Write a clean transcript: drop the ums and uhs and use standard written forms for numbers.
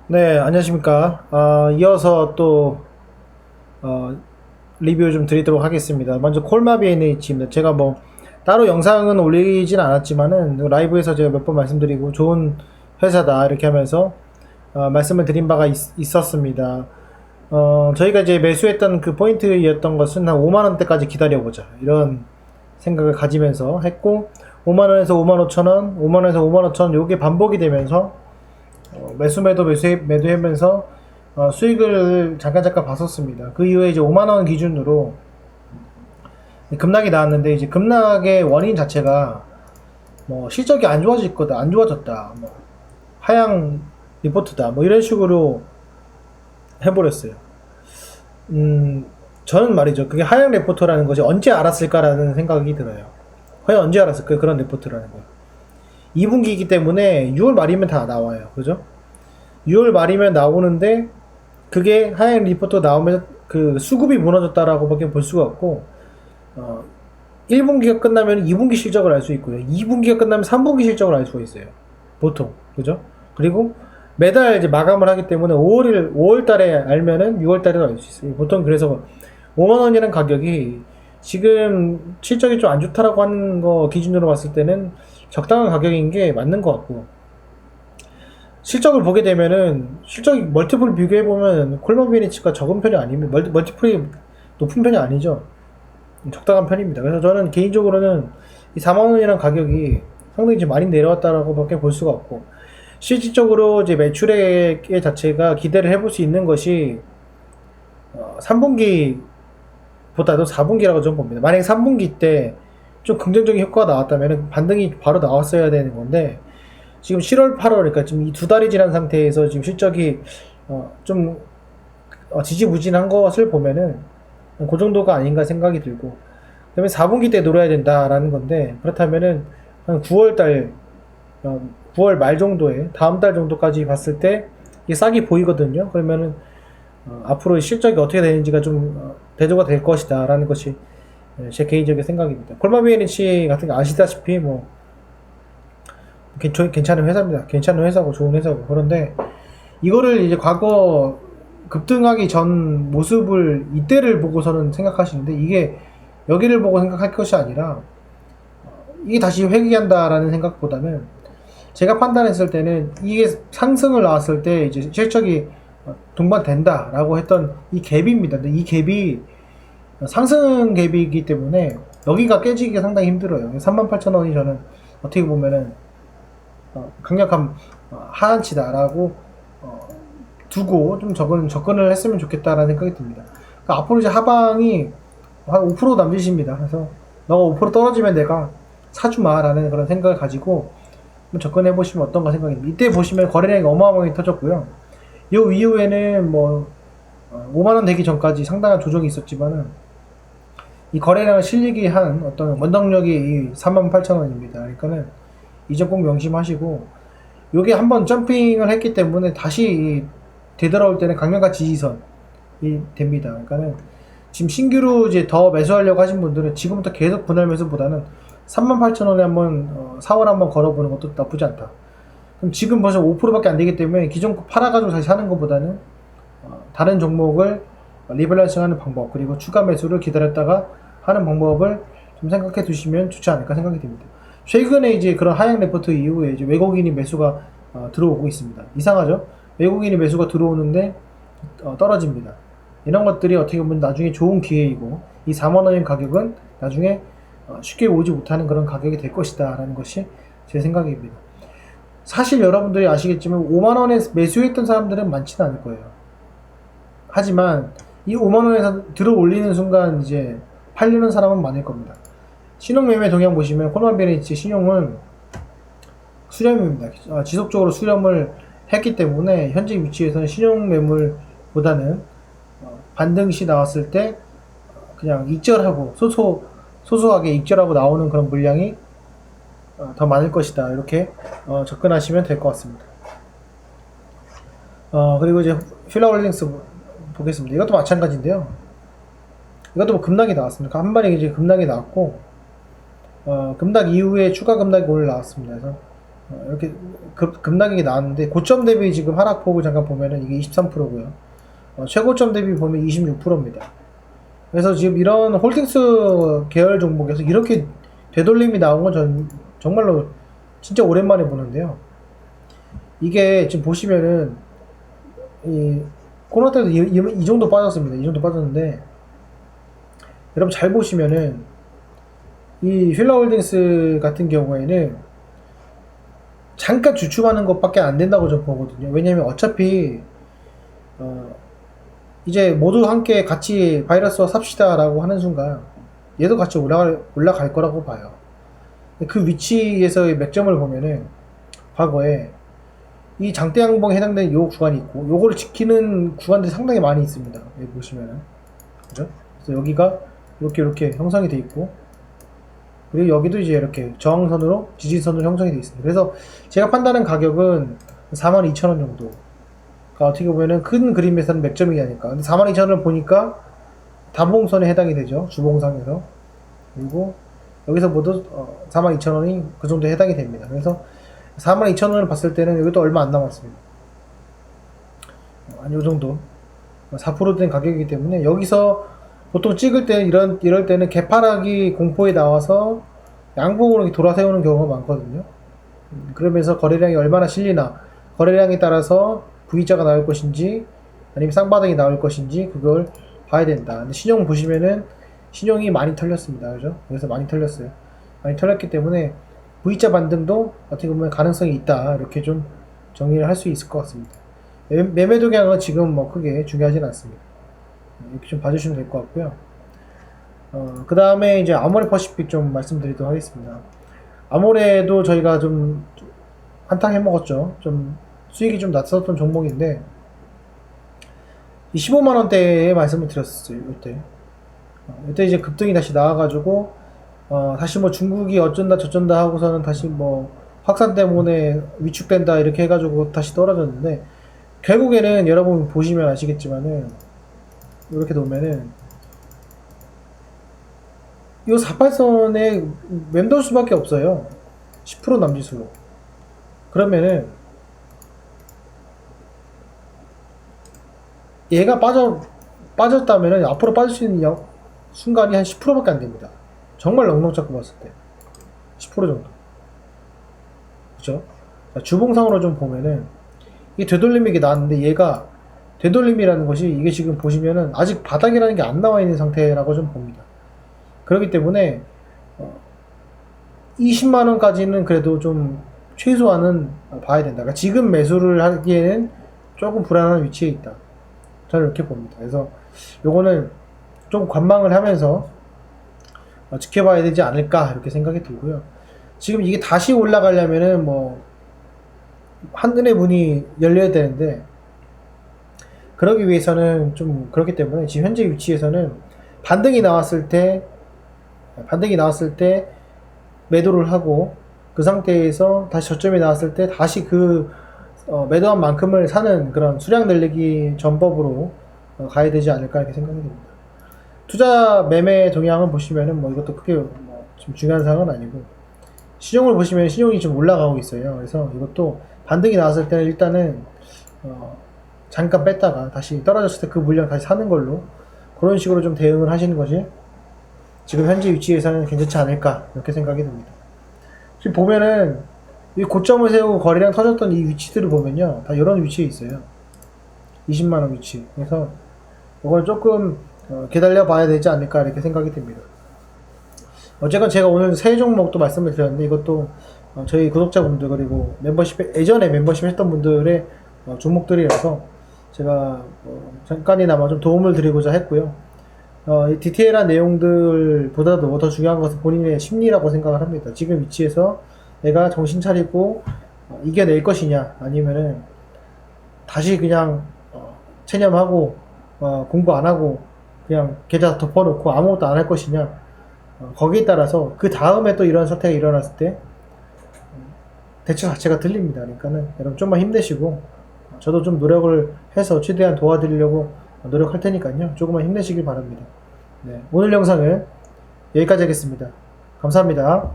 네, 안녕하십니까. 이어서 또, 어, 리뷰 좀 드리도록 하겠습니다. 먼저 콜마비 NH입니다. 제가 뭐, 따로 영상은 올리진 않았지만은, 라이브에서 제가 몇 번 말씀드리고, 좋은 회사다, 이렇게 하면서, 말씀을 드린 바가 있었습니다. 저희가 이제 매수했던 그 포인트였던 것은 한 5만원대까지 기다려보자. 이런 생각을 가지면서 했고, 5만원에서 5만 5천원, 5만원에서 5만 5천원, 요게 반복이 되면서, 매도하면서 수익을 잠깐 봤었습니다. 그 이후에 이제 5만 원 기준으로 급락이 나왔는데 이제 급락의 원인 자체가 뭐 실적이 안 좋아질 거다, 안 좋아졌다, 뭐 하향 리포트다, 뭐 이런 식으로 해버렸어요. 저는 말이죠. 그게 하향 리포트라는 것이 언제 알았을까라는 생각이 들어요. 과연 언제 알았을까요? 그런 리포트라는 거. 2분기이기 때문에 6월 말이면 다 나와요. 그죠? 6월 말이면 나오는데 그게 하향 리포트 나오면 그 수급이 무너졌다라고 밖에 볼 수가 없고 1분기가 끝나면 2분기 실적을 알 수 있고요. 2분기가 끝나면 3분기 실적을 알 수가 있어요. 보통. 그죠? 그리고 매달 이제 마감을 하기 때문에 5월 달에 알면은 6월 달에도 알 수 있어요. 보통 그래서 5만 원이라는 가격이 지금 실적이 좀 안 좋다라고 하는 거 기준으로 봤을 때는 적당한 가격인 게 맞는 것 같고, 실적을 보게 되면은 실적이 멀티플 비교해 보면 콜마비니치가 적은 편이 아니면 멀티플이 높은 편이 아니죠. 적당한 편입니다. 그래서 저는 개인적으로는 이 4만 원이라는 가격이 상당히 좀 많이 내려왔다라고 밖에 볼 수가 없고, 실질적으로 이제 매출액 자체가 기대를 해볼 수 있는 것이 3분기보다도 4분기라고 좀 봅니다. 만약에 3분기 때 좀 긍정적인 효과가 나왔다면 반등이 바로 나왔어야 되는 건데, 지금 7월, 8월, 그러니까 지금 이 두 달이 지난 상태에서 지금 실적이 좀 지지부진한 것을 보면은 그 정도가 아닌가 생각이 들고, 그다음에 4분기 때 노려야 된다라는 건데, 그렇다면은 한 9월 달, 9월 말 정도에 다음 달 정도까지 봤을 때 이게 싹이 보이거든요. 그러면은 앞으로 실적이 어떻게 되는지가 좀 대조가 될 것이다라는 것이 제 개인적인 생각입니다. 콜마비에니치 같은 거 아시다시피 뭐 괜찮은 회사입니다. 괜찮은 회사고 좋은 회사고. 그런데 이거를 이제 과거 급등하기 전 모습을 이때를 보고서는 생각하시는데, 이게 여기를 보고 생각할 것이 아니라 이게 다시 회귀한다라는 생각보다는, 제가 판단했을 때는 이게 상승을 나왔을 때 이제 실적이 동반된다라고 했던 이 갭입니다. 근데 이 갭이 상승 갭이기 때문에 여기가 깨지기가 상당히 힘들어요. 38,000원이 저는 어떻게 보면은 강력한 하한치다라고 두고 좀 접근을 했으면 좋겠다라는 생각이 듭니다. 그러니까 앞으로 이제 하방이 한 5% 남짓입니다. 그래서 너가 5% 떨어지면 내가 사주마라는 그런 생각을 가지고 접근해 보시면 어떤가 생각입니다. 이때 보시면 거래량이 어마어마하게 터졌고요. 이 이후에는 뭐 5만 원 되기 전까지 상당한 조정이 있었지만은 이 거래량을 실리게 한 어떤 원동력이 38,000원입니다. 그러니까는 이 점 꼭 명심하시고, 요게 한번 점핑을 했기 때문에 다시 되돌아올 때는 강력한 지지선이 됩니다. 그러니까는 지금 신규로 이제 더 매수하려고 하신 분들은 지금부터 계속 분할 매수보다는 38,000원에 한번 4월 한번 걸어보는 것도 나쁘지 않다. 그럼 지금 벌써 5%밖에 안 되기 때문에 기존 거 팔아가지고 다시 사는 것보다는 다른 종목을 리밸런싱 하는 방법, 그리고 추가 매수를 기다렸다가 하는 방법을 좀 생각해 두시면 좋지 않을까 생각이 듭니다. 최근에 이제 그런 하향 레포트 이후에 이제 외국인이 매수가 들어오고 있습니다. 이상하죠? 외국인이 매수가 들어오는데 떨어집니다. 이런 것들이 어떻게 보면 나중에 좋은 기회이고, 이 4만원인 가격은 나중에 쉽게 오지 못하는 그런 가격이 될 것이다 라는 것이 제 생각입니다. 사실 여러분들이 아시겠지만 5만원에 매수했던 사람들은 많지는 않을 거예요. 하지만 이 5만원에서 들어 올리는 순간 이제 팔리는 사람은 많을 겁니다. 신용매매 동향 보시면 콜마비에니치 신용은 수렴입니다. 지속적으로 수렴을 했기 때문에 현재 위치에서는 신용매물보다는 반등시 나왔을 때 그냥 익절하고 소소하게 익절하고 나오는 그런 물량이 더 많을 것이다. 이렇게 접근하시면 될 것 같습니다. 그리고 이제 필라홀딩스 보겠습니다. 이것도 마찬가지인데요. 이것도 뭐 급락이 나왔습니다. 한 번에 이제 급락이 나왔고, 급락 이후에 추가 급락이 오늘 나왔습니다. 그래서 이렇게 급락이 나왔는데 고점 대비 지금 하락폭을 잠깐 보면은 이게 23%고요. 최고점 대비 보면 26%입니다. 그래서 지금 이런 홀딩스 계열 종목에서 이렇게 되돌림이 나온 건 전 정말로 진짜 오랜만에 보는데요. 이게 지금 보시면은 이 코로나 때도 이 정도 빠졌습니다. 이 정도 빠졌는데 여러분 잘 보시면은 이 휠라홀딩스 같은 경우에는 잠깐 주춤하는 것밖에 안 된다고 좀 보거든요. 왜냐면 어차피 이제 모두 함께 같이 바이러스와 삽시다라고 하는 순간 얘도 같이 올라갈 거라고 봐요. 그 위치에서의 맥점을 보면은 과거에 이 장대 양봉에 해당되는 요 구간이 있고 요거를 지키는 구간들이 상당히 많이 있습니다. 여기 보시면은 그죠? 그래서 여기가 이렇게 형성이 돼 있고 그리고 여기도 이제 이렇게 저항선으로 지지선으로 형성이 되어 있습니다. 그래서 제가 판단한 가격은 42,000원 정도. 그러니까 어떻게 보면은 큰 그림에서는 맥점이 아닐까. 근데 42,000원을 보니까 다봉선에 해당이 되죠. 주봉상에서. 그리고 여기서 모두 42,000원이 그 정도에 해당이 됩니다. 그래서 42,000원을 봤을 때는 여기도 얼마 안 남았습니다. 한 요 정도. 4%된 가격이기 때문에 여기서 보통 찍을 때는 이럴 때는 개파락이 공포에 나와서 양봉으로 돌아세우는 경우가 많거든요. 그러면서 거래량이 얼마나 실리나 거래량에 따라서 V자가 나올 것인지 아니면 쌍바닥이 나올 것인지 그걸 봐야 된다. 근데 신용 보시면은 신용이 많이 털렸습니다. 그죠? 그래서 많이 털렸어요. 많이 털렸기 때문에 V자 반등도 어떻게 보면 가능성이 있다. 이렇게 좀 정리를 할 수 있을 것 같습니다. 매매 동향은 지금 뭐 크게 중요하진 않습니다. 이렇게 좀 봐주시면 될 것 같고요. 그 다음에 이제 아모레 퍼시픽 좀 말씀드리도록 하겠습니다. 아모레도 저희가 좀 한탕 해먹었죠. 좀 수익이 좀 낮았던 종목인데, 이 15만원대에 말씀을 드렸었어요. 이때 이제 급등이 다시 나와가지고, 다시 뭐 중국이 어쩐다 저쩐다 하고서는 다시 뭐 확산 때문에 위축된다 이렇게 해가지고 다시 떨어졌는데, 결국에는 여러분 보시면 아시겠지만은, 이렇게 놓으면은, 이 48선에 맴돌 수밖에 없어요. 10% 남짓으로. 그러면은 얘가 빠졌다면은 앞으로 빠질 수 있는 순간이 한 10%밖에 안 됩니다. 정말 넉넉 잡고 봤을 때 10% 정도. 그죠? 주봉상으로 좀 보면은 이게 되돌림이 나왔는데 얘가 되돌림이라는 것이 이게 지금 보시면은 아직 바닥이라는 게 안 나와 있는 상태라고 좀 봅니다. 그렇기 때문에 20만원까지는 그래도 좀 최소한은 봐야 된다. 그러니까 지금 매수를 하기에는 조금 불안한 위치에 있다. 저는 이렇게 봅니다. 그래서 요거는 좀 관망을 하면서 지켜봐야 되지 않을까 이렇게 생각이 들고요. 지금 이게 다시 올라가려면은 뭐 한눈의 문이 열려야 되는데 그러기 위해서는 좀 그렇기 때문에 지금 현재 위치에서는 반등이 나왔을 때 매도를 하고 그 상태에서 다시 저점이 나왔을 때 다시 그 매도한 만큼을 사는 그런 수량 늘리기 전법으로 가야 되지 않을까 이렇게 생각이 됩니다. 투자 매매 동향을 보시면은 뭐 이것도 크게 좀 중요한 사항은 아니고 신용을 보시면 신용이 좀 올라가고 있어요. 그래서 이것도 반등이 나왔을 때는 일단은 잠깐 뺐다가 다시 떨어졌을 때 그 물량 다시 사는 걸로 그런 식으로 좀 대응을 하시는 것이 지금 현재 위치에서는 괜찮지 않을까 이렇게 생각이 듭니다. 지금 보면은 이 고점을 세우고 거래량 터졌던 이 위치들을 보면요 다 이런 위치에 있어요. 20만원 위치. 그래서 이걸 조금 기다려 봐야 되지 않을까 이렇게 생각이 듭니다. 어쨌건 제가 오늘 새 종목도 말씀을 드렸는데 이것도 저희 구독자분들 그리고 예전에 멤버십 했던 분들의 종목들이라서 제가 잠깐이나마 좀 도움을 드리고자 했고요. 이 디테일한 내용들보다도 더 중요한 것은 본인의 심리라고 생각을 합니다. 지금 위치에서 내가 정신 차리고 이겨낼 것이냐 아니면은 다시 그냥 체념하고 공부 안 하고 그냥 계좌 덮어놓고 아무것도 안 할 것이냐 거기에 따라서 그 다음에 또 이런 사태가 일어났을 때 대처 자체가 틀립니다. 그러니까는 여러분 좀만 힘내시고 저도 좀 노력을 해서 최대한 도와드리려고 노력할 테니까요. 조금만 힘내시길 바랍니다. 네, 오늘 영상은 여기까지 하겠습니다. 감사합니다.